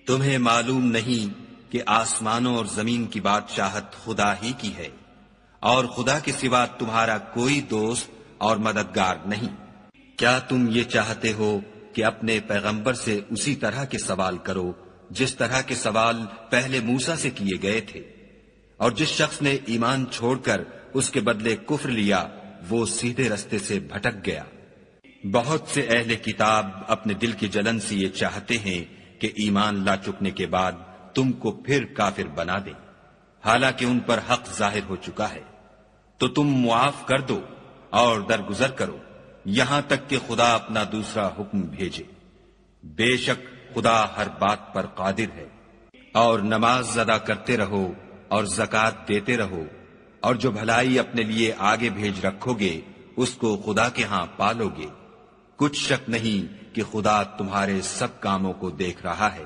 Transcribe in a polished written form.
तुम्हें मालूम नहीं कि आसमानों और जमीन की बादशाहत खुदा ही की है और खुदा के सिवा तुम्हारा कोई दोस्त और मददगार नहीं। क्या तुम ये चाहते हो कि अपने पैगंबर से उसी तरह के सवाल करो जिस तरह के सवाल पहले मूसा से किए गए थे? और जिस शख्स ने ईमान छोड़कर उसके बदले कुफ्र लिया वो सीधे रास्ते से भटक गया। बहुत से अहले किताब अपने दिल की जलन से ये चाहते हैं कि ईमान ला चुकने के बाद तुमको फिर काफिर बना दें, हालांकि उन पर हक जाहिर हो चुका है। तो तुम मुआफ कर दो और दरगुजर करो यहां तक कि खुदा अपना दूसरा हुक्म भेजे। बेशक खुदा हर बात पर कादिर है। और नमाज अदा करते रहो और ज़कात देते रहो, और जो भलाई अपने लिए आगे भेज रखोगे उसको खुदा के हां पालोगे। कुछ शक नहीं कि खुदा तुम्हारे सब कामों को देख रहा है।